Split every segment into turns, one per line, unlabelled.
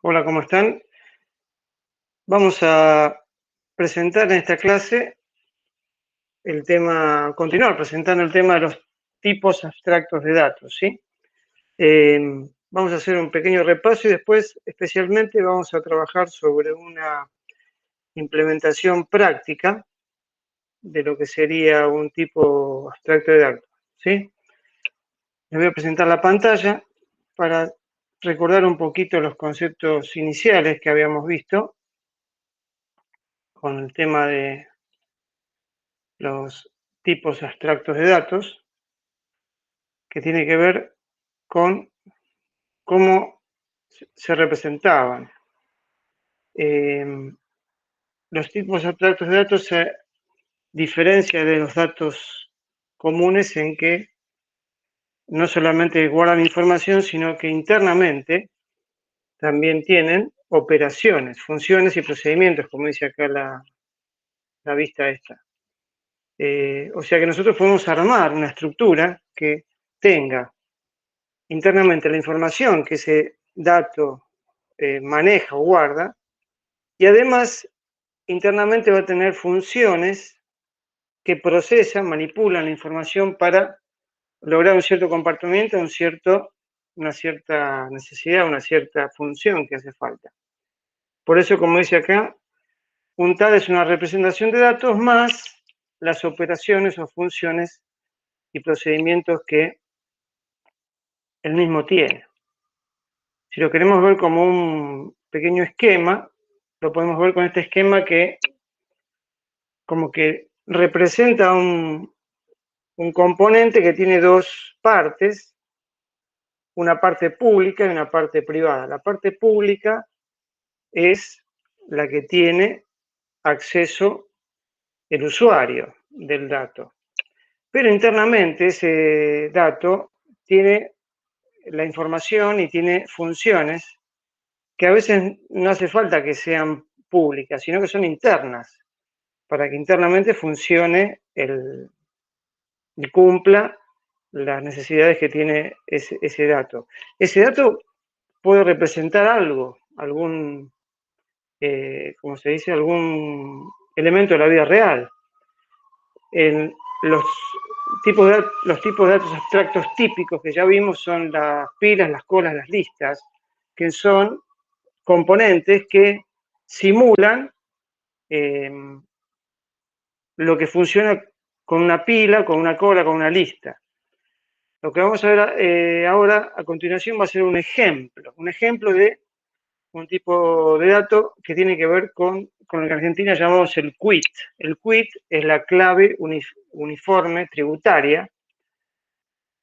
Hola, ¿cómo están? Vamos a presentar en esta clase el tema, continuar presentando el tema de los tipos abstractos de datos, ¿sí? Vamos a hacer un pequeño repaso y después especialmente vamos a trabajar sobre una implementación práctica de lo que sería un tipo abstracto de datos, ¿sí? Les voy a presentar la pantalla para recordar un poquito los conceptos iniciales que habíamos visto con el tema de los tipos abstractos de datos, que tiene que ver con cómo se representaban. Los tipos abstractos de datos se diferencian de los datos comunes en que no solamente guardan información, sino que internamente también tienen operaciones, funciones y procedimientos, como dice acá la vista esta. O sea que nosotros podemos armar una estructura que tenga internamente la información que ese dato maneja o guarda, y además internamente va a tener funciones que procesan, manipulan la información para lograr un cierto comportamiento, una cierta necesidad, una cierta función que hace falta. Por eso, como dice acá, un TAD es una representación de datos más las operaciones o funciones y procedimientos que el mismo tiene. Si lo queremos ver como un pequeño esquema, lo podemos ver con este esquema que como que representa un componente que tiene dos partes, una parte pública y una parte privada. La parte pública es la que tiene acceso el usuario del dato. Pero internamente ese dato tiene la información y tiene funciones que a veces no hace falta que sean públicas, sino que son internas, para que internamente funcione y cumpla las necesidades que tiene ese dato. Ese dato puede representar algo, como se dice, algún elemento de la vida real. En los tipos de datos abstractos típicos que ya vimos son las pilas, las colas, las listas, que son componentes que simulan lo que funciona con una pila, con una cola, con una lista. Lo que vamos a ver ahora a continuación va a ser un ejemplo de un tipo de dato que tiene que ver con lo que en Argentina llamamos el quit. El quit es la clave uniforme tributaria,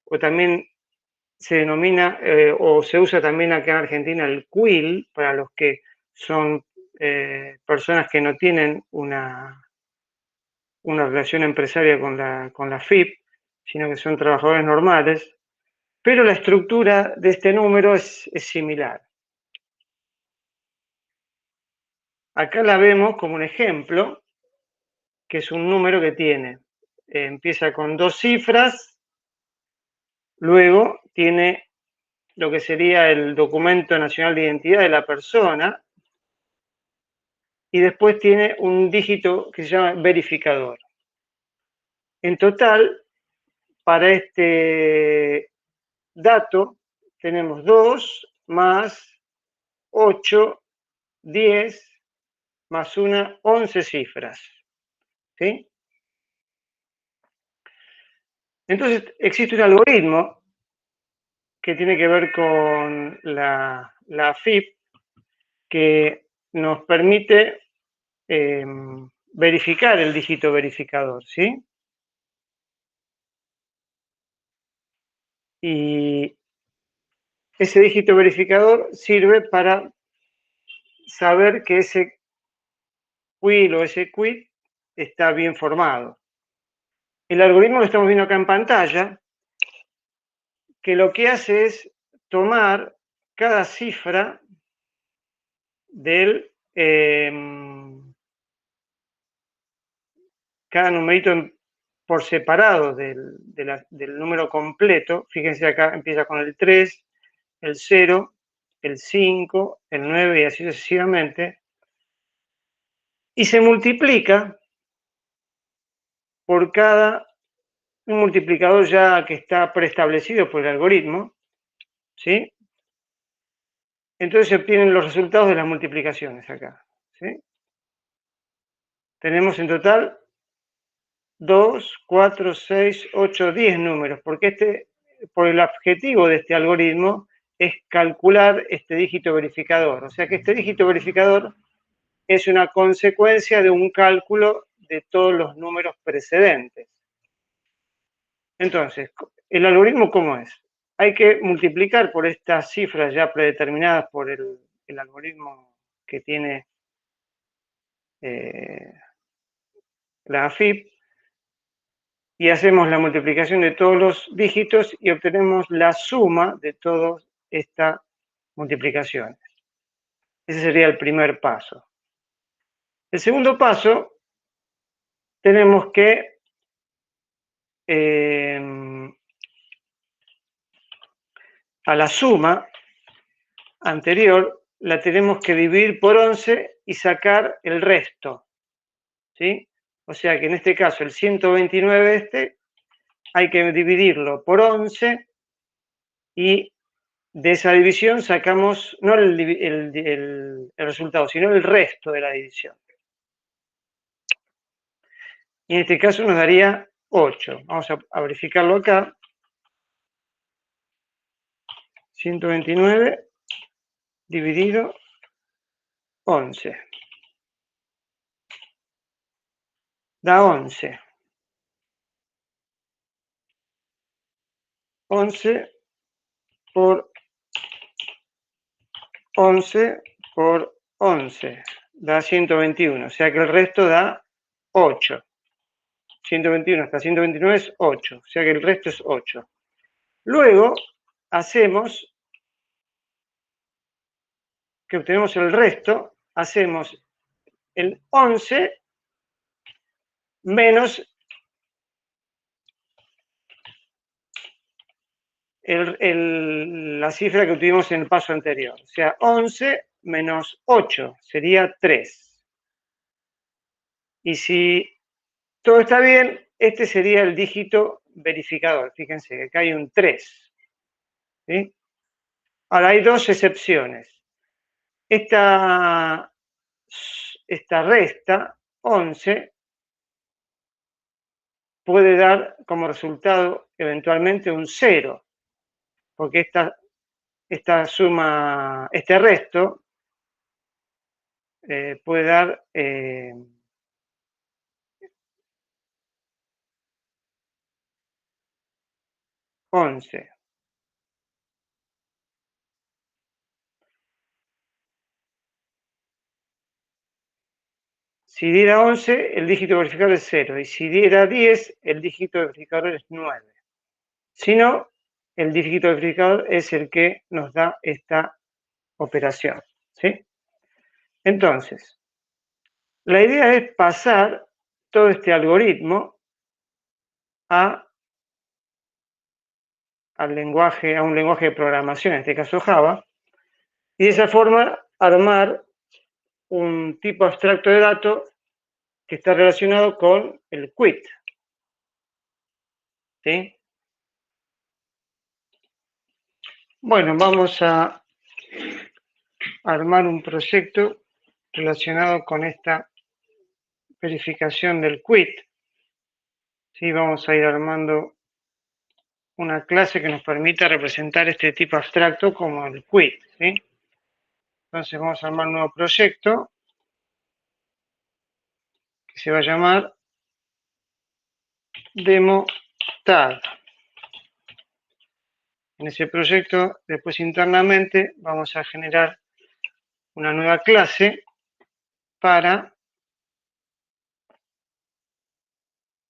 o también se denomina o se usa también acá en Argentina el quill para los que son personas que no tienen una relación empresaria con la FIP, sino que son trabajadores normales, pero la estructura de este número es similar. Acá la vemos como un ejemplo, que es un número que tiene, empieza con 2 cifras, luego tiene lo que sería el documento nacional de identidad de la persona, y después tiene un dígito que se llama verificador. En total, para este dato, tenemos 2 más 8, 10, más una, 11 cifras. ¿Sí? Entonces, existe un algoritmo que tiene que ver con la FIP que nos permite verificar el dígito verificador, ¿sí? Y ese dígito verificador sirve para saber que ese quill o ese quit está bien formado. El algoritmo lo estamos viendo acá en pantalla, que lo que hace es tomar cada cifra del cada numerito por separado del número completo. Fíjense acá, empieza con el 3, el 0, el 5, el 9 y así sucesivamente, y se multiplica por un multiplicador ya que está preestablecido por el algoritmo, ¿sí? Entonces se obtienen los resultados de las multiplicaciones acá, ¿sí? Tenemos en total 2, 4, 6, 8, 10 números, porque por el objetivo de este algoritmo es calcular este dígito verificador. O sea que este dígito verificador es una consecuencia de un cálculo de todos los números precedentes. Entonces, ¿el algoritmo cómo es? Hay que multiplicar por estas cifras ya predeterminadas por el algoritmo que tiene la AFIP, y hacemos la multiplicación de todos los dígitos y obtenemos la suma de todas estas multiplicaciones. Ese sería el primer paso. El segundo paso, tenemos que a la suma anterior la tenemos que dividir por 11 y sacar el resto, ¿sí? O sea que en este caso el 129 hay que dividirlo por 11 y de esa división sacamos no el resultado, sino el resto de la división. Y en este caso nos daría 8. Vamos a verificarlo acá. 129 dividido 11. Da 11. 11 por 11 por 11. Da 121. O sea que el resto da 8. 121 hasta 129 es 8. O sea que el resto es 8. Luego hacemos que obtenemos el resto, hacemos el 11 menos la cifra que obtuvimos en el paso anterior. O sea, 11 menos 8 sería 3. Y si todo está bien, este sería el dígito verificador. Fíjense que acá hay un 3. ¿Sí? Ahora, hay dos excepciones. Esta resta, 11, puede dar como resultado eventualmente un 0, porque esta suma, este resto puede dar 11. Si diera 11, el dígito verificador es 0. Y si diera 10, el dígito verificador es 9. Si no, el dígito verificador es el que nos da esta operación, ¿sí? Entonces, la idea es pasar todo este algoritmo a un lenguaje de programación, en este caso Java, y de esa forma armar un tipo abstracto de datos que está relacionado con el quit, ¿sí? Bueno, vamos a armar un proyecto relacionado con esta verificación del quit. ¿Sí? Vamos a ir armando una clase que nos permita representar este tipo abstracto como el quit, ¿sí? Entonces vamos a armar un nuevo proyecto que se va a llamar demo tag. En ese proyecto, después internamente, vamos a generar una nueva clase para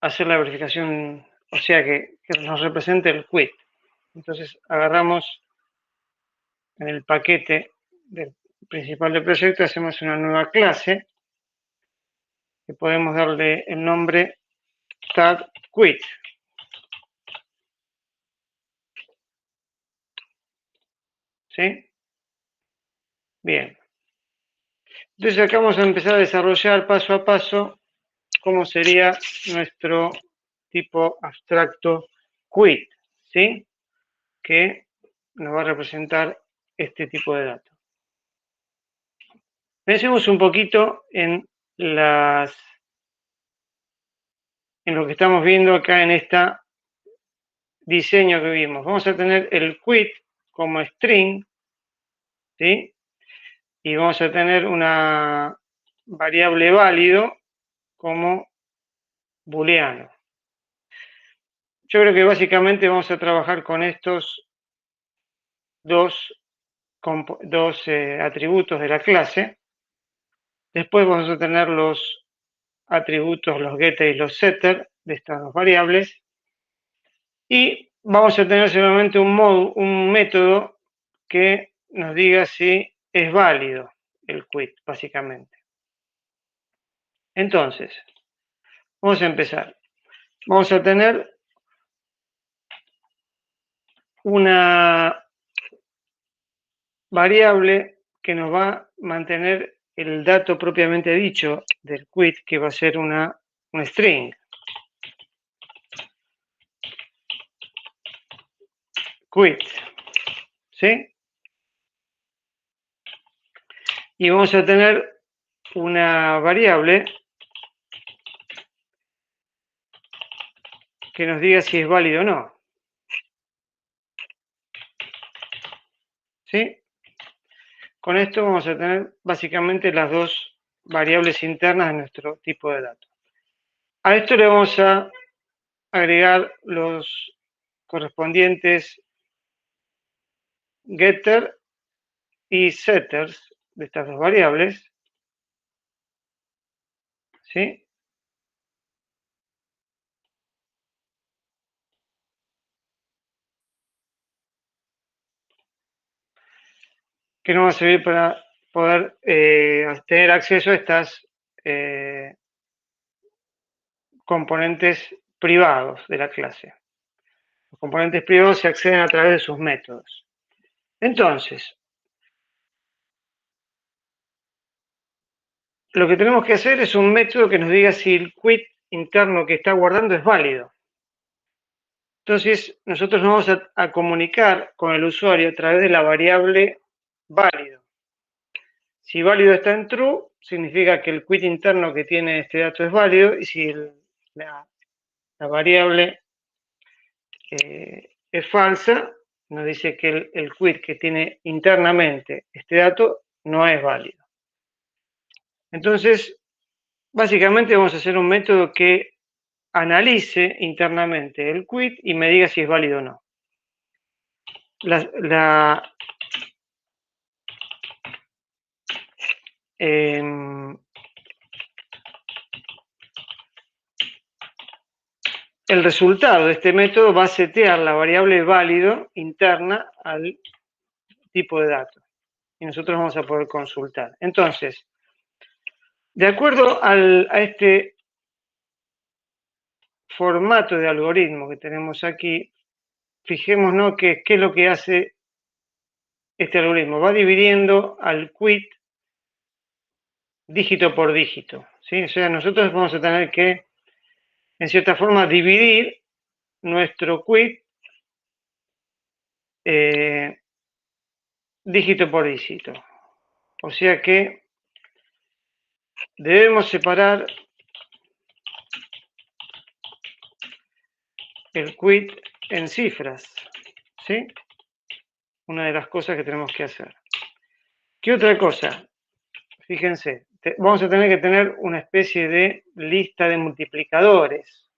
hacer la verificación, o sea, que nos represente el quit. Entonces agarramos en el paquete principal del proyecto, hacemos una nueva clase que podemos darle el nombre tag quit. ¿Sí? Bien. Entonces acá vamos a empezar a desarrollar paso a paso cómo sería nuestro tipo abstracto quit, ¿sí? Que nos va a representar este tipo de datos. Pensemos un poquito en lo que estamos viendo acá en este diseño que vimos. Vamos a tener el quit como string, ¿sí? Y vamos a tener una variable válido como booleano. Yo creo que básicamente vamos a trabajar con estos dos atributos de la clase. Después vamos a tener los atributos, los getter y los setter de estas dos variables. Y vamos a tener solamente un método que nos diga si es válido el quit, básicamente. Entonces, vamos a empezar. Vamos a tener una variable que nos va a mantener el dato propiamente dicho del quit, que va a ser un string. Quit, ¿sí? Y vamos a tener una variable que nos diga si es válido o no. ¿Sí? Con esto vamos a tener básicamente las dos variables internas de nuestro tipo de datos. A esto le vamos a agregar los correspondientes getter y setters de estas dos variables, ¿sí? Que nos va a servir para poder tener acceso a estas componentes privados de la clase. Los componentes privados se acceden a través de sus métodos. Entonces, lo que tenemos que hacer es un método que nos diga si el quit interno que está guardando es válido. Entonces, nosotros nos vamos a comunicar con el usuario a través de la variable válido. Si válido está en true, significa que el quit interno que tiene este dato es válido, y si la variable es falsa, nos dice que el quit que tiene internamente este dato no es válido. Entonces, básicamente vamos a hacer un método que analice internamente el quit y me diga si es válido o no. El resultado de este método va a setear la variable válido interna al tipo de datos. Y nosotros vamos a poder consultar. Entonces, de acuerdo a este formato de algoritmo que tenemos aquí, fijémonos qué es lo que hace este algoritmo. Va dividiendo al quit dígito por dígito, ¿sí? O sea, nosotros vamos a tener que, en cierta forma, dividir nuestro quit dígito por dígito. O sea que debemos separar el quit en cifras, ¿sí? Una de las cosas que tenemos que hacer. ¿Qué otra cosa? Fíjense, vamos a tener que tener una especie de lista de multiplicadores.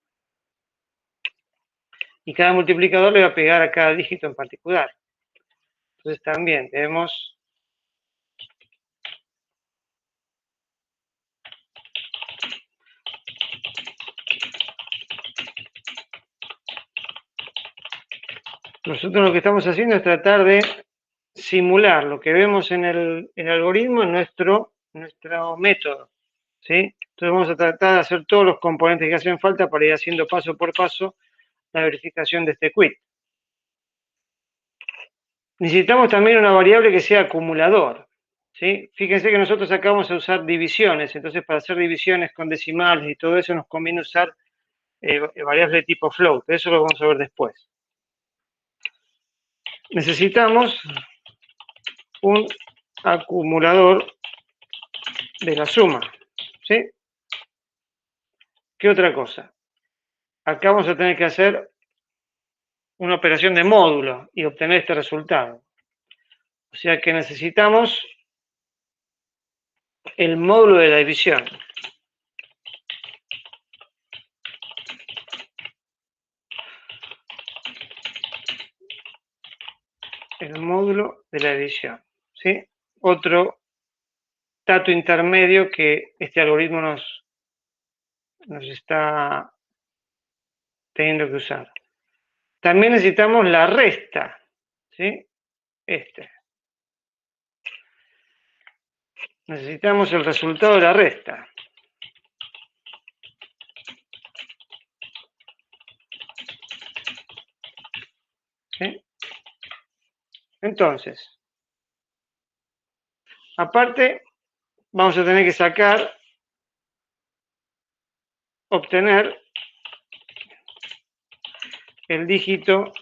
Y cada multiplicador le va a pegar a cada dígito en particular. Entonces también debemos nosotros lo que estamos haciendo es tratar de simular lo que vemos en el algoritmo en nuestro método, ¿sí? Entonces vamos a tratar de hacer todos los componentes que hacen falta para ir haciendo paso por paso la verificación de este quit. Necesitamos también una variable que sea acumulador. ¿sí? Fíjense que nosotros acá vamos a usar divisiones, entonces para hacer divisiones con decimales y todo eso nos conviene usar variables de tipo float, eso lo vamos a ver después. Necesitamos un acumulador de la suma, ¿sí? ¿Qué otra cosa? Acá vamos a tener que hacer una operación de módulo y obtener este resultado. O sea que necesitamos el módulo de la división. El módulo de la división, ¿sí? Otro dato intermedio que este algoritmo nos está teniendo que usar. También necesitamos la resta, ¿sí? Necesitamos el resultado de la resta. ¿Sí? Entonces, aparte, vamos a tener que obtener el dígito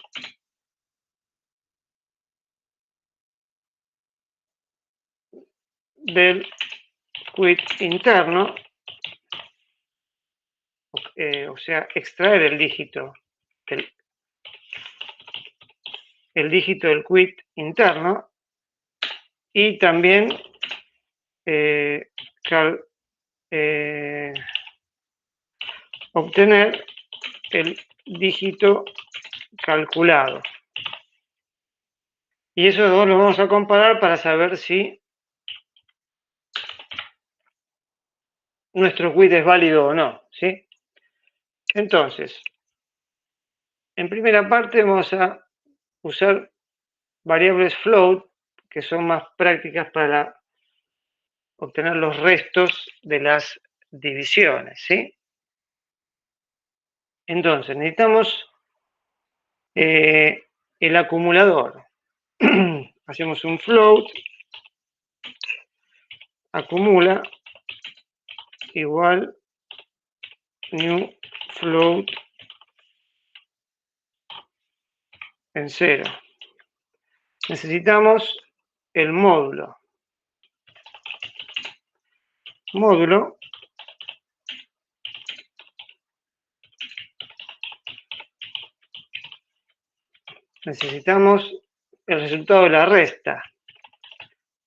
del quit interno, o sea, extraer el dígito del quit interno y también obtener el dígito calculado. Y esos dos los vamos a comparar para saber si nuestro quit es válido o no, ¿sí? Entonces, en primera parte vamos a usar variables float, que son más prácticas para obtener los restos de las divisiones, ¿sí? Entonces, necesitamos el acumulador. Hacemos un float, acumula, igual new float en 0. Necesitamos el módulo. Módulo necesitamos el resultado de la resta.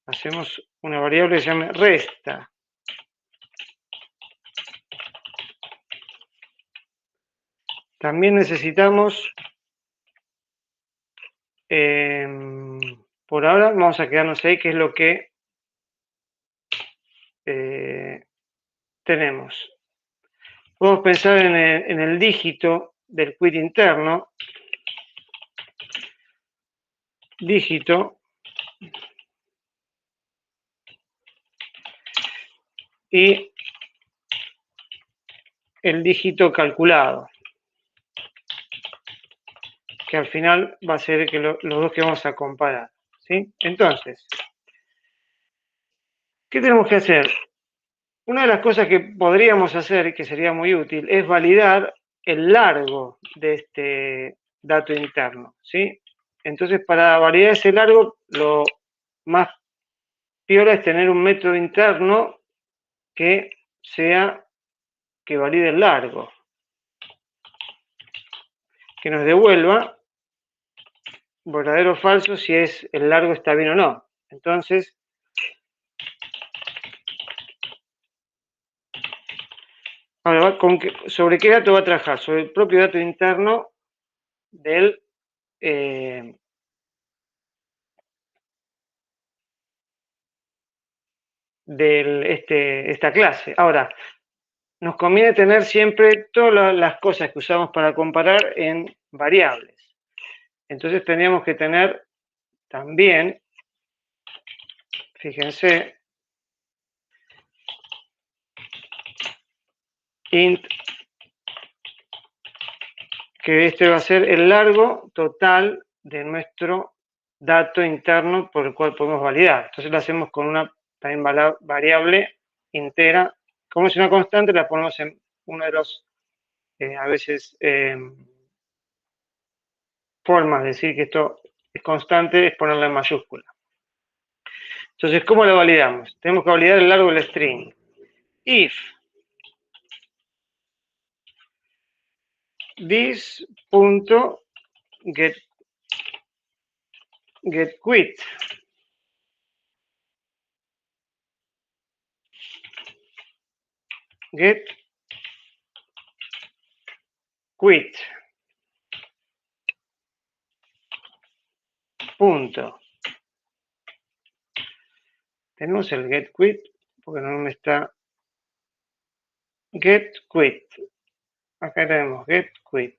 Hacemos una variable que se llama resta. También necesitamos, por ahora vamos a quedarnos ahí, que es lo que tenemos. Podemos pensar en el dígito del quit interno. Dígito y el dígito calculado, que al final va a ser los dos que vamos a comparar, ¿sí? Entonces, ¿qué tenemos que hacer? Una de las cosas que podríamos hacer, que sería muy útil, es validar el largo de este dato interno, ¿sí? Entonces, para validar ese largo, lo más piola es tener un método interno que valide el largo, que nos devuelva verdadero o falso si el largo está bien o no. Entonces, ahora, ¿sobre qué dato va a trabajar? Sobre el propio dato interno de esta clase. Ahora, nos conviene tener siempre todas las cosas que usamos para comparar en variables. Entonces tendríamos que tener también, fíjense, int, que este va a ser el largo total de nuestro dato interno por el cual podemos validar. Entonces lo hacemos con una también variable entera. Como es una constante, la ponemos en uno de los, a veces, formas de decir que esto es constante, es ponerla en mayúscula. Entonces, ¿cómo lo validamos? Tenemos que validar el largo del string. If this.getQuit getQuit punto. Tenemos el getQuit porque no me está getQuit. Acá tenemos getQuit.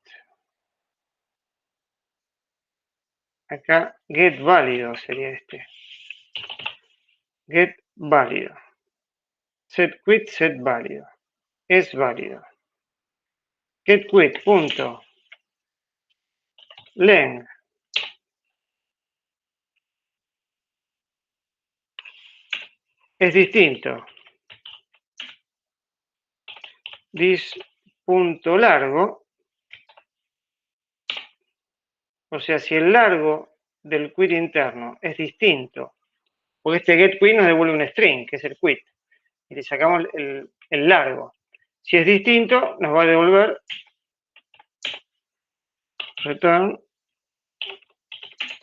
Acá getVálido sería este. GetVálido. SetQuit, setVálido. Es válido. GetQuit punto. Length. Es distinto. This punto largo. O sea, si el largo del quit interno es distinto, porque este getQuit nos devuelve un string, que es el quit, y le sacamos el largo. Si es distinto, nos va a devolver return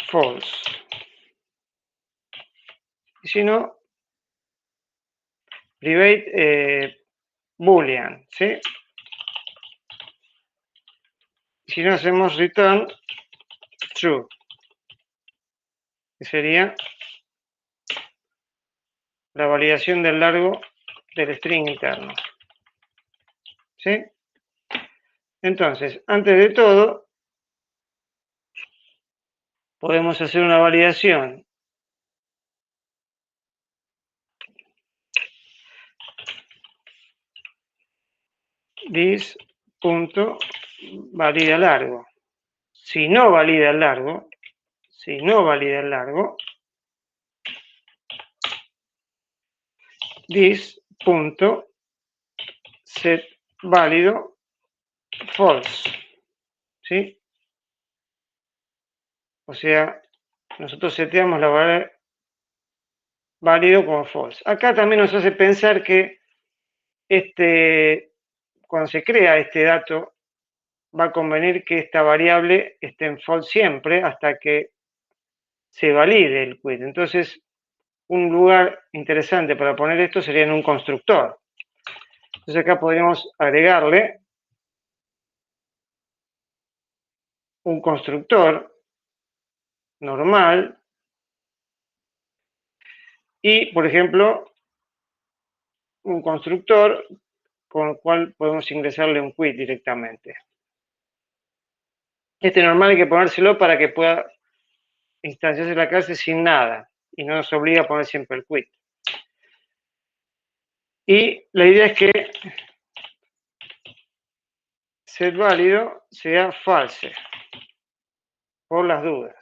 false. Y si no, private boolean, ¿sí? Y si no, hacemos return true, que sería la validación del largo del string interno. ¿Sí? Entonces, antes de todo, podemos hacer una validación this punto valida largo. Si no valida el largo, this punto set válido false. ¿Sí? O sea, nosotros seteamos la variable válido como false. Acá también nos hace pensar que cuando se crea este dato, va a convenir que esta variable esté en false siempre hasta que se valide el quit. Entonces, un lugar interesante para poner esto sería en un constructor. Entonces acá podríamos agregarle un constructor normal y, por ejemplo, un constructor con el cual podemos ingresarle un quit directamente. Este normal hay que ponérselo para que pueda instanciarse la clase sin nada y no nos obliga a poner siempre el quit. Y la idea es que set válido sea false, por las dudas.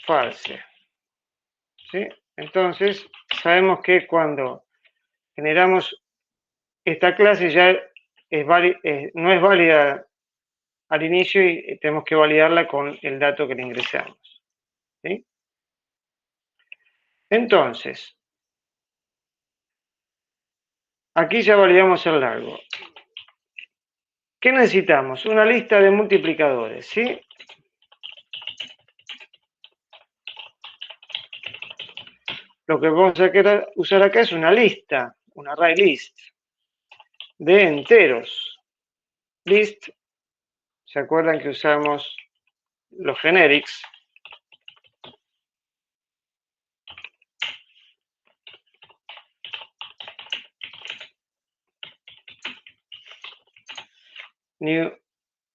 False. ¿Sí? Entonces, sabemos que cuando generamos esta clase ya no es válida al inicio y tenemos que validarla con el dato que le ingresamos. ¿Sí? Entonces, aquí ya validamos el largo. ¿Qué necesitamos? Una lista de multiplicadores, ¿sí? Lo que vamos a querer usar acá es una lista, un array list, de enteros. List, ¿se acuerdan que usamos los generics? New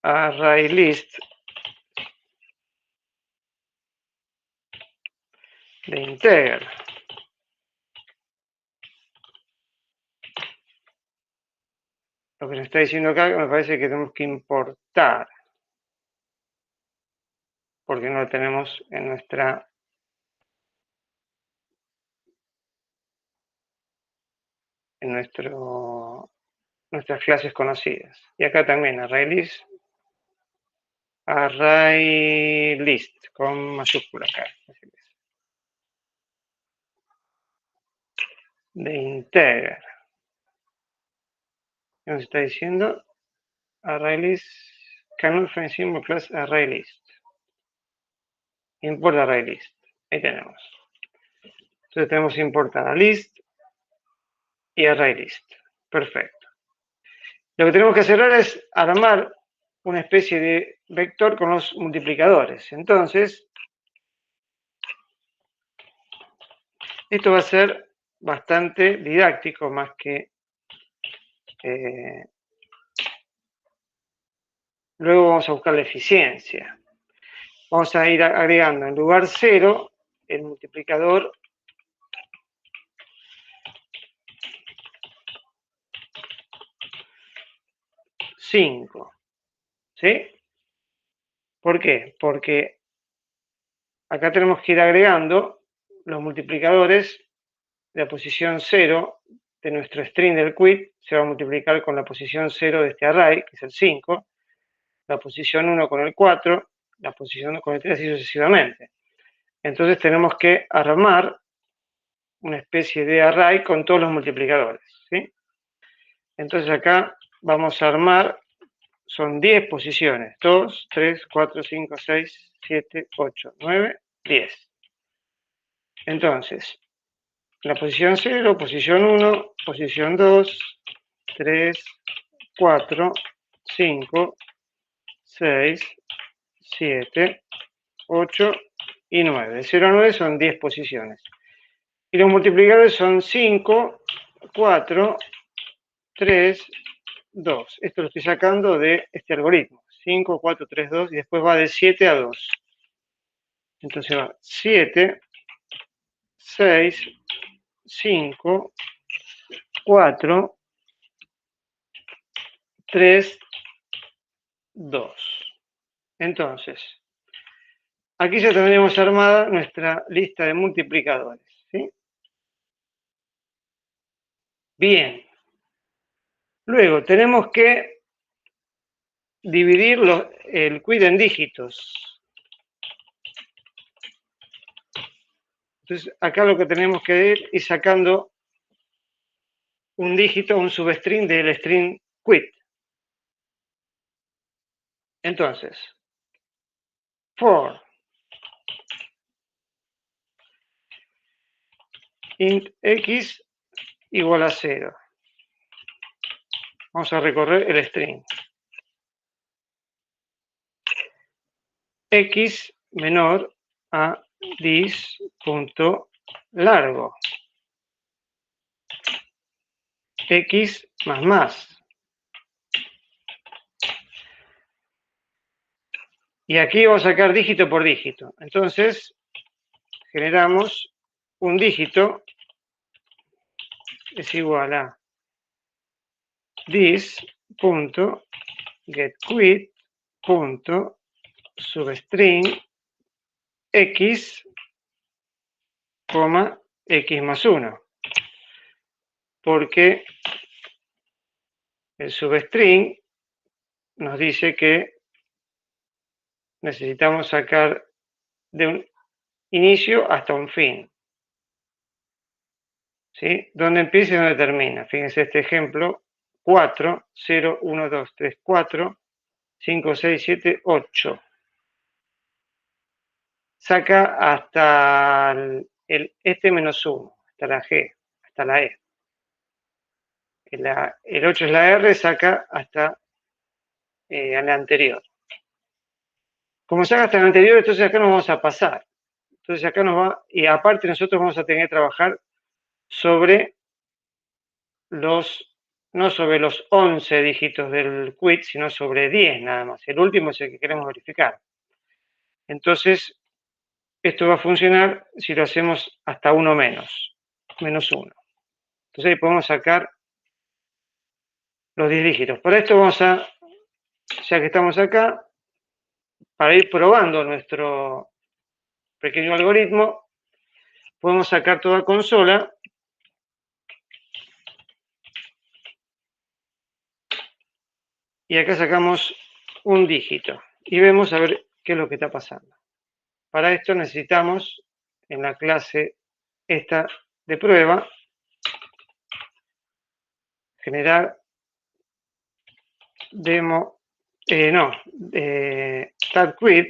array list de integer. Lo que nos está diciendo acá me parece que tenemos que importar. porque no lo tenemos en nuestras clases conocidas. Y acá también ArrayList, ArrayList con mayúscula acá. De integer. ¿Qué nos está diciendo? ArrayList cannot find symbol class ArrayList. Import ArrayList. Ahí tenemos. Entonces tenemos importar a list y ArrayList. Perfecto. Lo que tenemos que hacer ahora es armar una especie de vector con los multiplicadores. Entonces, esto va a ser bastante didáctico, más que luego vamos a buscar la eficiencia. Vamos a ir agregando en lugar 0 el multiplicador 5. ¿Sí? ¿Por qué? Porque acá tenemos que ir agregando los multiplicadores de la posición 0 de nuestro string del quit, se va a multiplicar con la posición 0 de este array, que es el 5, la posición 1 con el 4, la posición 2 con el 3, así sucesivamente. Entonces tenemos que armar una especie de array con todos los multiplicadores, ¿sí? Entonces acá vamos a armar, son 10 posiciones, 2, 3, 4, 5, 6, 7, 8, 9, 10. Entonces, la posición 0, posición 1, posición 2, 3, 4, 5, 6, 7, 8 y 9. De 0 a 9 son 10 posiciones. Y los multiplicadores son 5, 4, 3, 2. Esto lo estoy sacando de este algoritmo. 5, 4, 3, 2 y después va de 7 a 2. Entonces va 7, 6, 5, 4, 3, 2. Entonces, aquí ya tendríamos armada nuestra lista de multiplicadores, ¿sí? Bien. Luego, tenemos que dividir el quid en dígitos. Entonces, acá lo que tenemos que ir es sacando un dígito, un substring del string quit. Entonces, for int x igual a 0. Vamos a recorrer el string. X menor a dis.largo. X más. Y aquí vamos a sacar dígito por dígito. Entonces, generamos un dígito es igual a dis.getQuit.substring x, x más 1. Porque el substring nos dice que necesitamos sacar de un inicio hasta un fin. ¿Sí? ¿Dónde empieza y dónde termina? Fíjense este ejemplo. 4, 0, 1, 2, 3, 4, 5, 6, 7, 8. Saca hasta este menos 1, hasta la G, hasta la E. El 8 es la R, saca hasta la anterior. Como saca hasta la anterior, entonces acá nos vamos a pasar. Entonces acá nos va, y aparte nosotros vamos a tener que trabajar sobre no sobre los 11 dígitos del quit, sino sobre 10 nada más. El último es el que queremos verificar. Entonces, esto va a funcionar si lo hacemos hasta 1 menos 1. Entonces ahí podemos sacar los 10 dígitos. Para esto vamos a, ya que estamos acá, para ir probando nuestro pequeño algoritmo, podemos sacar toda consola y acá sacamos un dígito y vemos a ver qué es lo que está pasando. Para esto necesitamos en la clase esta de prueba generar demo, tab quit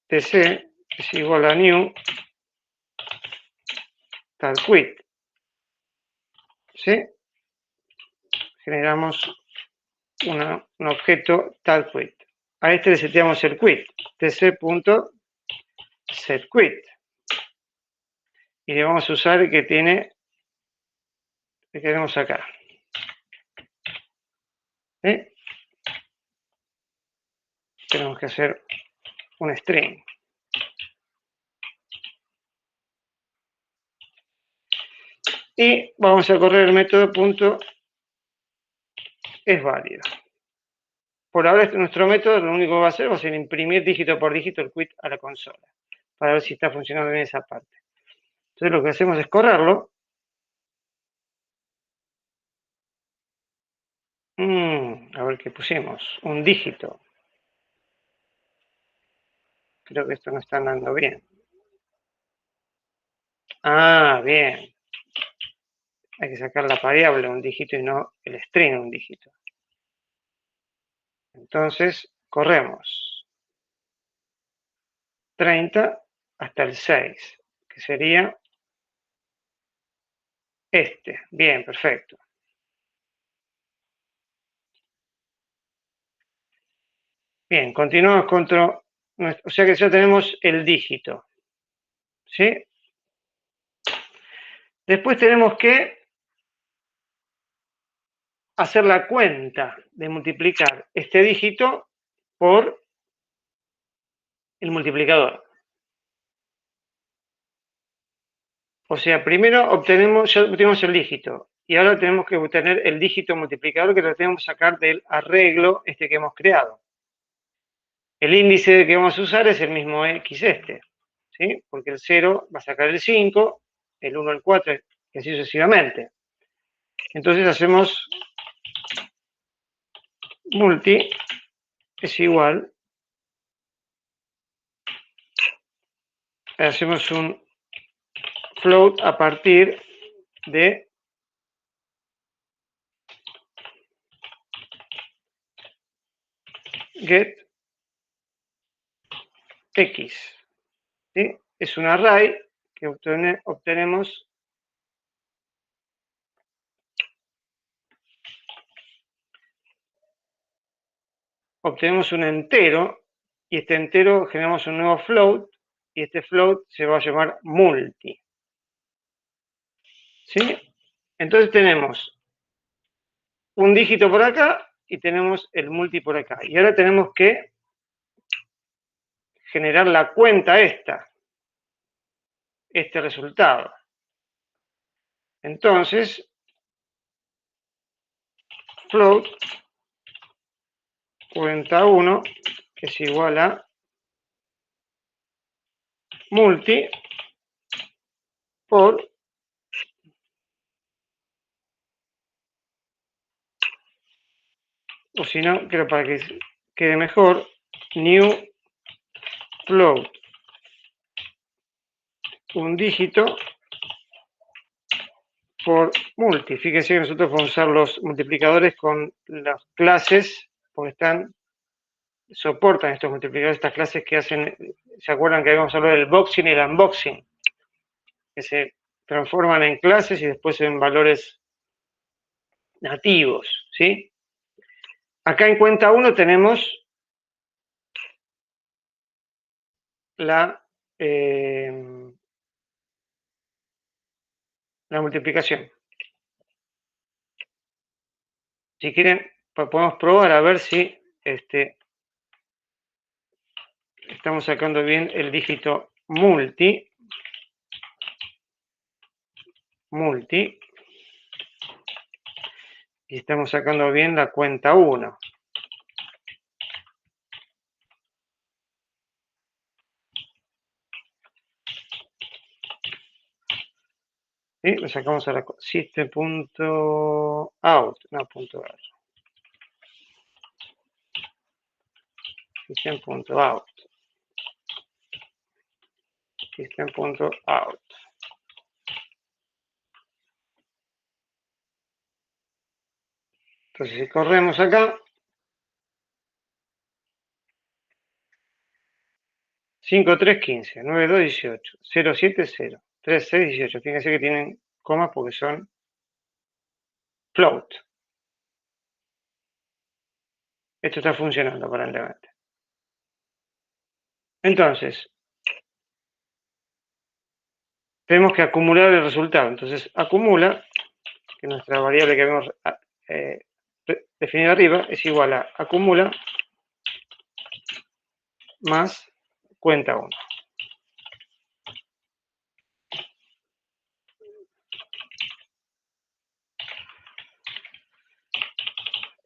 tc es igual a new tab quit, ¿sí? Generamos un objeto tab quit. A este le seteamos el quit, tc.setQuit. Y le vamos a usar el que queremos acá. ¿Sí? Tenemos que hacer un string. Y vamos a correr el método punto es válido. Por ahora nuestro método lo único que va a hacer imprimir dígito por dígito el quit a la consola, para ver si está funcionando bien esa parte. Entonces lo que hacemos es correrlo. A ver qué pusimos. Un dígito. Creo que esto no está andando bien. Ah, bien. Hay que sacar la variable un dígito y no el string un dígito. Entonces, corremos 30 hasta el 6, que sería este. Bien, perfecto. Bien, continuamos contra... O sea que ya tenemos el dígito. ¿Sí? Después tenemos que hacer la cuenta de multiplicar este dígito por el multiplicador. O sea, primero ya obtenemos el dígito y ahora tenemos que obtener el dígito multiplicador que lo tenemos que sacar del arreglo este que hemos creado. El índice que vamos a usar es el mismo X este, ¿sí? Porque el 0 va a sacar el 5, el 1 el 4 y así sucesivamente. Entonces hacemos multi es igual, hacemos un float a partir de get x, ¿sí? Es un array que obtenemos un entero y este entero generamos un nuevo float y este float se va a llamar multi, ¿sí? Entonces tenemos un dígito por acá y tenemos el multi por acá. Y ahora tenemos que generar la cuenta este resultado. Entonces, float cuenta 1 que es igual a multi por o si no, creo para que quede mejor, new float un dígito por multi. Fíjense que nosotros podemos usar los multiplicadores con las clases, porque soportan estos multiplicadores, estas clases que hacen, ¿se acuerdan que habíamos hablado del boxing y el unboxing? Que se transforman en clases y después en valores nativos, ¿sí? Acá en cuenta 1 tenemos la multiplicación. Si quieren, podemos probar a ver si estamos sacando bien el dígito multi, y estamos sacando bien la cuenta 1. ¿Sí? Lo sacamos a la system.out, no punto .r. System.out. System.out. Entonces, si corremos acá, 5315, 9218, 070, 3618. Fíjense que tienen comas porque son float. Esto está funcionando aparentemente. Entonces, tenemos que acumular el resultado. Entonces, acumula, que nuestra variable que habíamos definido arriba, es igual a acumula más cuenta 1.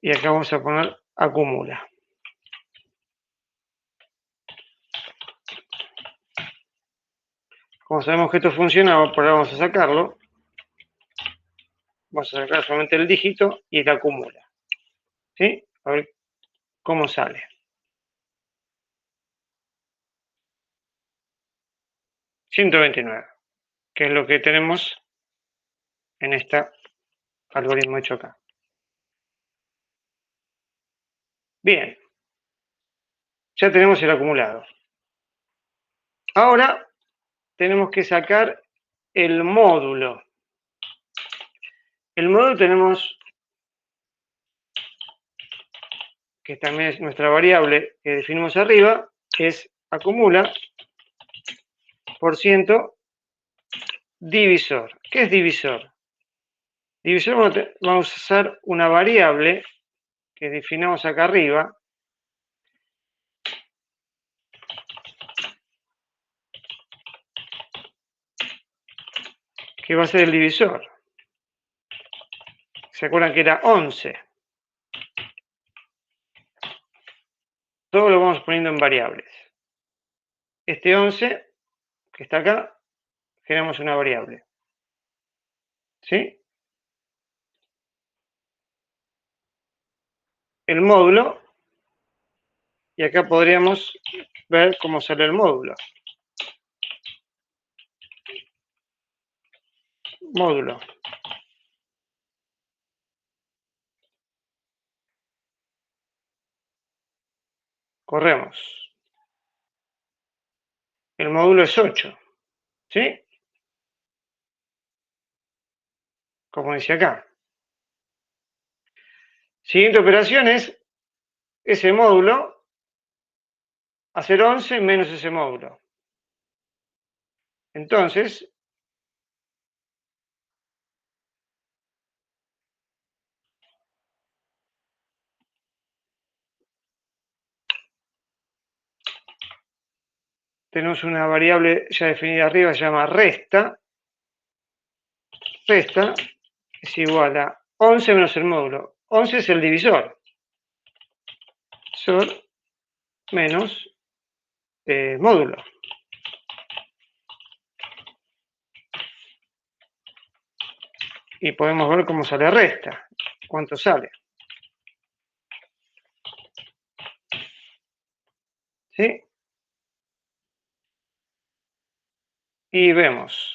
Y acá vamos a poner acumula. Como sabemos que esto funciona, por ahora vamos a sacarlo. Vamos a sacar solamente el dígito y el acumula. ¿Sí? A ver cómo sale. 129, que es lo que tenemos en este algoritmo hecho acá. Bien, ya tenemos el acumulado. Ahora tenemos que sacar el módulo. El módulo tenemos, que también es nuestra variable que definimos arriba, es acumula por ciento divisor. ¿Qué es divisor? Divisor vamos a usar una variable que definamos acá arriba, que va a ser el divisor. ¿Se acuerdan que era 11? Todo lo vamos poniendo en variables. Este 11, que está acá, generamos una variable. ¿Sí? El módulo, y acá podríamos ver cómo sale el módulo. Módulo. Corremos. El módulo es 8. ¿Sí? Como dice acá. Siguiente operación es ese módulo, hacer 11 menos ese módulo. Entonces, tenemos una variable ya definida arriba, se llama resta. Resta es igual a 11 menos el módulo. 11 es el divisor. Divisor menos módulo. Y podemos ver cómo sale resta. ¿Cuánto sale? ¿Sí? Y vemos.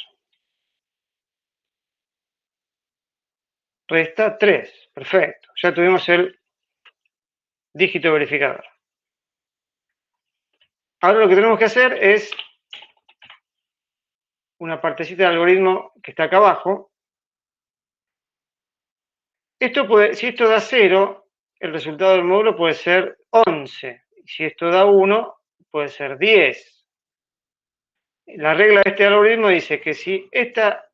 Resta 3. Perfecto. Ya tuvimos el dígito verificador. Ahora lo que tenemos que hacer es una partecita del algoritmo que está acá abajo. Esto puede, si esto da 0, el resultado del módulo puede ser 11. Y si esto da 1, puede ser 10. La regla de este algoritmo dice que si esta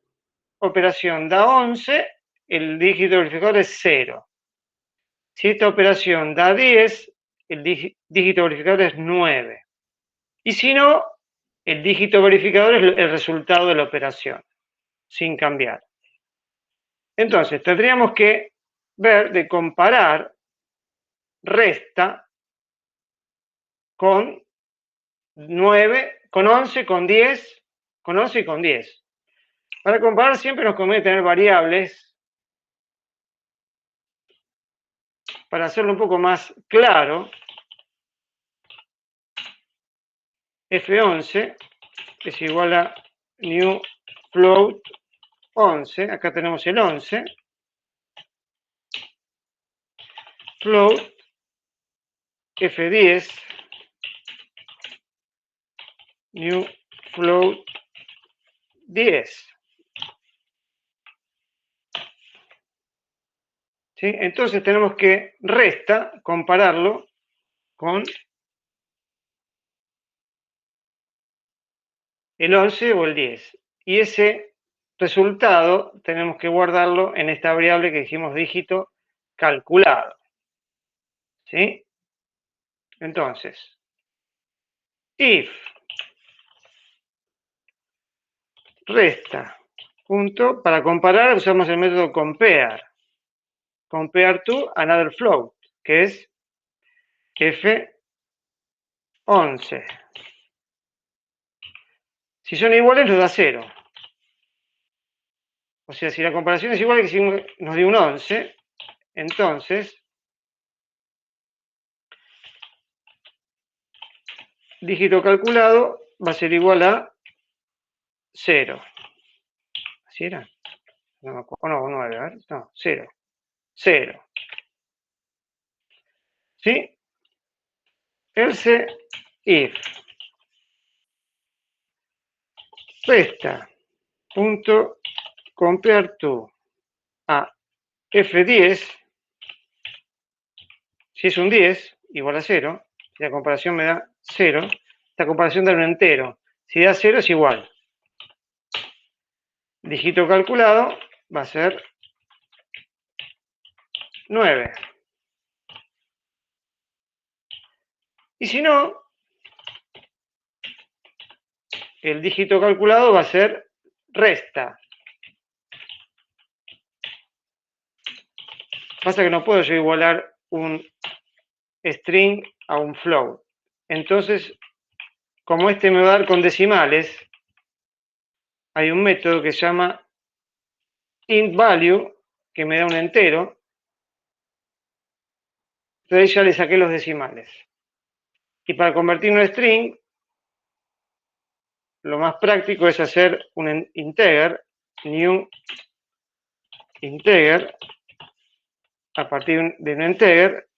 operación da 11, el dígito verificador es 0. Si esta operación da 10, el dígito verificador es 9. Y si no, el dígito verificador es el resultado de la operación, sin cambiar. Entonces, tendríamos que ver de comparar resta con 9, con 11, con 10, con 11 y con 10. Para comparar siempre nos conviene tener variables para hacerlo un poco más claro. F11 es igual a new float 11, acá tenemos el 11, float F10, new float 10. ¿Sí? Entonces tenemos que compararlo con el 11 o el 10. Y ese resultado tenemos que guardarlo en esta variable que dijimos dígito calculado. ¿Sí? Entonces, if resta, punto, para comparar usamos el método compare. Compare to another float, que es F11. Si son iguales nos da 0. O sea, si la comparación es igual que nos dio un 11, entonces dígito calculado va a ser igual a 0. ¿Así era? No me acuerdo. No, 9, a ver. No, 0. 0. ¿Sí? Else if resta punto compare to a F10, si es un 10, igual a 0, si la comparación me da 0, esta comparación da un entero. Si da 0 es igual. Dígito calculado va a ser 9. Y si no, el dígito calculado va a ser resta. Pasa que no puedo yo igualar un string a un float. Entonces, como este me va a dar con decimales, hay un método que se llama intValue, que me da un entero. Entonces ya le saqué los decimales. Y para convertir un string, lo más práctico es hacer un integer, new integer, a partir de un integer,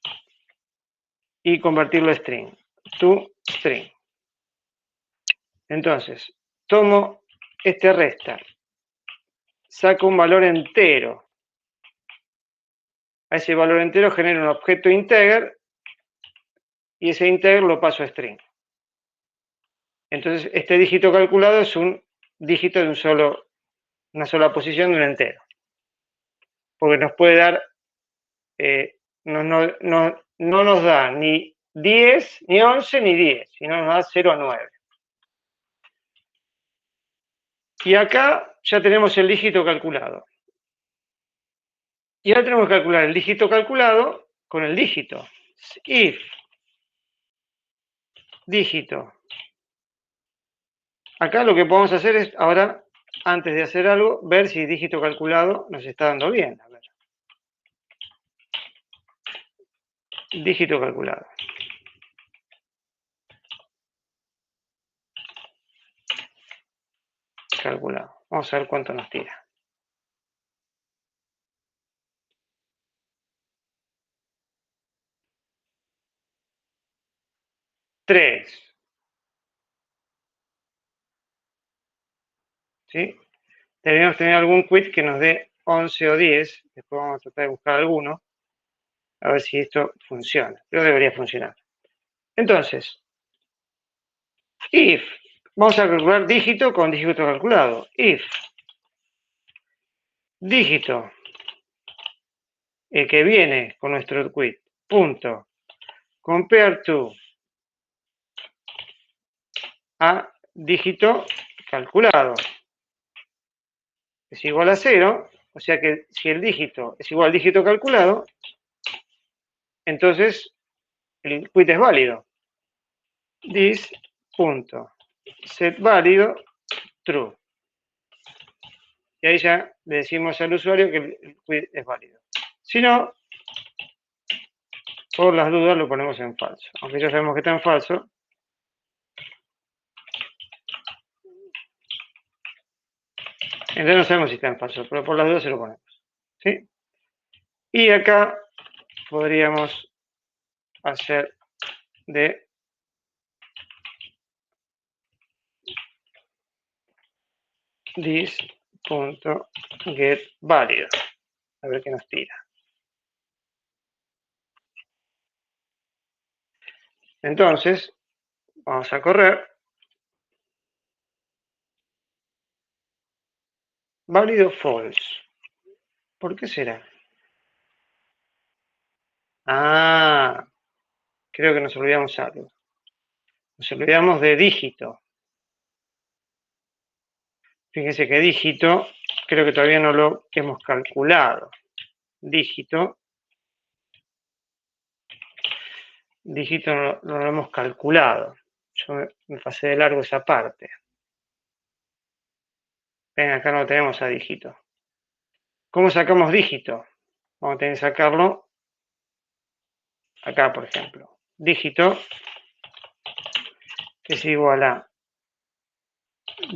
y convertirlo a string, to string. Entonces, tomo este resta, saco un valor entero. A ese valor entero genero un objeto integer y ese integer lo paso a string. Entonces, este dígito calculado es un dígito de una sola posición de un entero. Porque nos puede dar, no nos da ni 10, ni 11, ni 10, sino nos da 0 a 9. Y acá ya tenemos el dígito calculado. Y ahora tenemos que calcular el dígito calculado con el dígito. If dígito. Acá lo que podemos hacer es, ahora, antes de hacer algo, ver si dígito calculado nos está dando bien. A ver. Dígito calculado. Calculado. Vamos a ver cuánto nos tira. 3. ¿Sí? Deberíamos tener algún quit que nos dé 11 o 10. Después vamos a tratar de buscar alguno. A ver si esto funciona. Pero debería funcionar. Entonces, if. Vamos a calcular dígito con dígito calculado. If dígito, el que viene con nuestro quit, punto, compare to a dígito calculado es igual a 0, o sea que si el dígito es igual al dígito calculado, entonces el quit es válido. This, punto, set válido, true. Y ahí ya le decimos al usuario que el quit es válido. Si no, por las dudas lo ponemos en falso. Aunque ya sabemos que está en falso. Entonces no sabemos si está en falso, pero por las dudas se lo ponemos. ¿Sí? Y acá podríamos hacer de this.getVálido. A ver qué nos tira. Entonces, vamos a correr. Válido false. ¿Por qué será? Ah, creo que nos olvidamos algo. Nos olvidamos de dígito. Fíjense que dígito, creo que todavía no lo hemos calculado. Dígito no lo hemos calculado. Yo me pasé de largo esa parte. Ven, acá no tenemos a dígito. ¿Cómo sacamos dígito? Vamos a tener que sacarlo acá, por ejemplo. Dígito que es igual a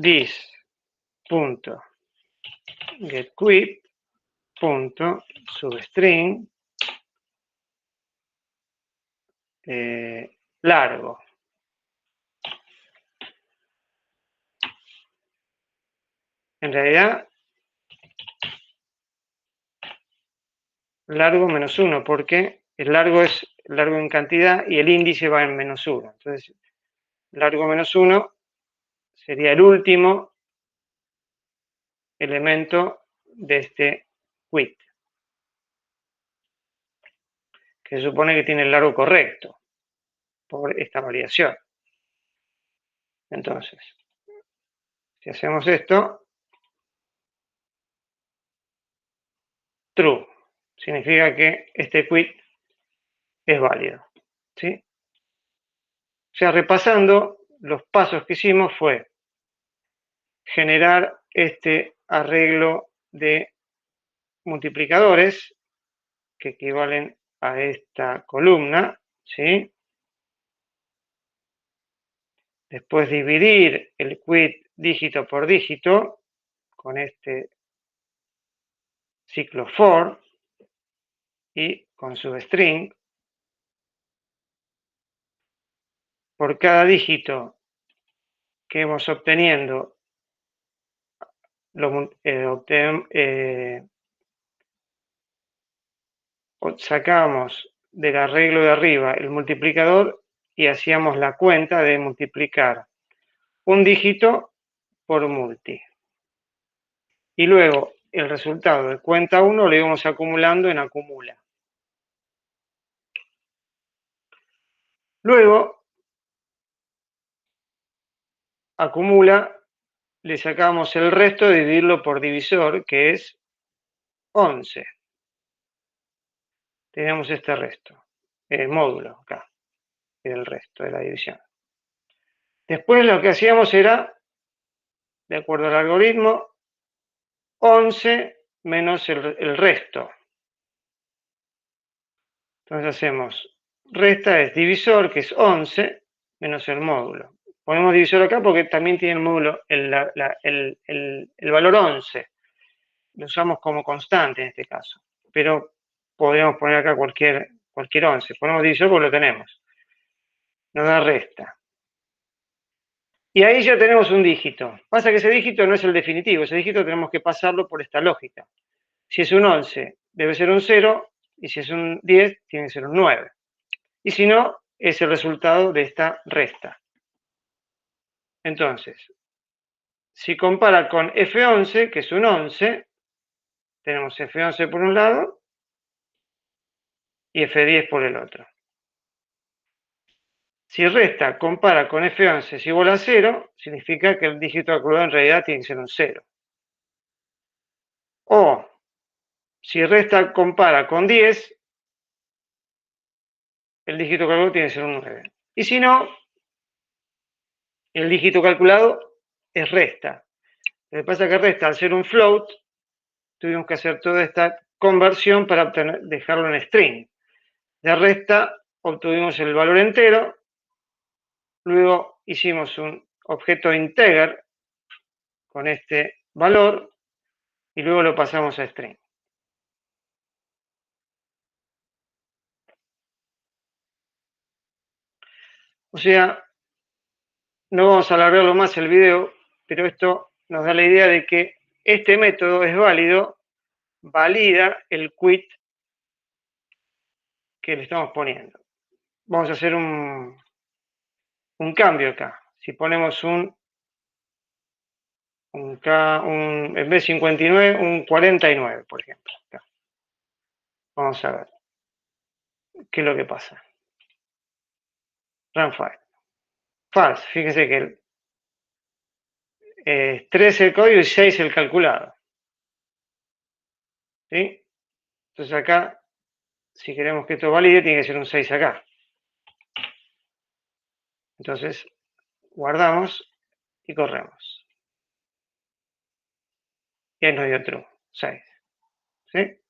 this.getQuit.substring largo. En realidad, largo menos 1, porque el largo es largo en cantidad y el índice va en menos 1. Entonces, largo menos 1 sería el último elemento de este quit, que se supone que tiene el largo correcto por esta variación. Entonces, si hacemos esto, true, significa que este quit es válido. ¿Sí? O sea, repasando, los pasos que hicimos fue generar este arreglo de multiplicadores que equivalen a esta columna, ¿sí? Después dividir el quit dígito por dígito con este ciclo for y con substring. Por cada dígito que hemos obteniendo, sacábamos del arreglo de arriba el multiplicador y hacíamos la cuenta de multiplicar un dígito por multi. Y luego el resultado de cuenta 1 lo íbamos acumulando en acumula. Luego, acumula, le sacamos el resto de dividirlo por divisor, que es 11. Tenemos este resto, el módulo acá, era el resto de la división. Después lo que hacíamos era, de acuerdo al algoritmo, 11 menos el resto. Entonces hacemos, resta es divisor, que es 11, menos el módulo. Ponemos divisor acá porque también tiene el módulo, el valor 11. Lo usamos como constante en este caso. Pero podríamos poner acá cualquier 11. Ponemos divisor porque lo tenemos. Nos da resta. Y ahí ya tenemos un dígito. Pasa que ese dígito no es el definitivo. Ese dígito tenemos que pasarlo por esta lógica. Si es un 11, debe ser un 0. Y si es un 10, tiene que ser un 9. Y si no, es el resultado de esta resta. Entonces, si compara con F11, que es un 11, tenemos F11 por un lado y F10 por el otro. Si resta compara con F11 es igual a 0, significa que el dígito calculado en realidad tiene que ser un 0. O si resta compara con 10, el dígito calculado tiene que ser un 9. Y si no, el dígito calculado es resta. Lo que pasa es que resta, al ser un float, tuvimos que hacer toda esta conversión para dejarlo en string. De resta obtuvimos el valor entero, luego hicimos un objeto integer con este valor y luego lo pasamos a string. O sea, no vamos a alargarlo más el video, pero esto nos da la idea de que este método es válido, valida el quit que le estamos poniendo. Vamos a hacer un cambio acá. Si ponemos en vez de 59, un 49, por ejemplo. Acá. Vamos a ver qué es lo que pasa. Run file. False. Fíjense que 3 el código y 6 el calculado. ¿Sí? Entonces acá, si queremos que esto valide, tiene que ser un 6 acá. Entonces, guardamos y corremos. Y ahí nos dio true, 6. ¿Sí?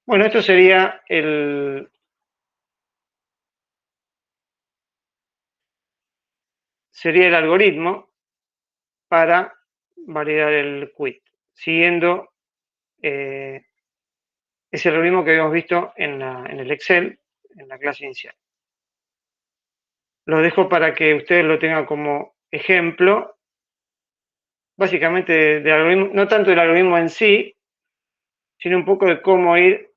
Bueno, esto sería el algoritmo para validar el quit, siguiendo ese algoritmo que habíamos visto en el Excel, en la clase inicial. Lo dejo para que ustedes lo tengan como ejemplo, básicamente del algoritmo, no tanto del algoritmo en sí, sino un poco de cómo ir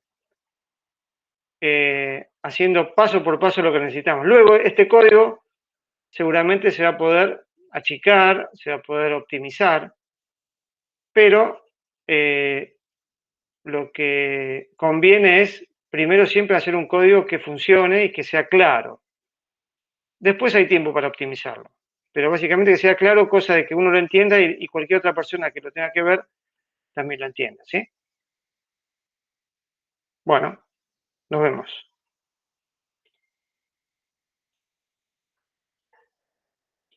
haciendo paso por paso lo que necesitamos. Luego, este código seguramente se va a poder achicar, se va a poder optimizar, pero lo que conviene es primero siempre hacer un código que funcione y que sea claro. Después hay tiempo para optimizarlo, pero básicamente que sea claro, cosa de que uno lo entienda y cualquier otra persona que lo tenga que ver también lo entienda, ¿sí? Bueno, nos vemos.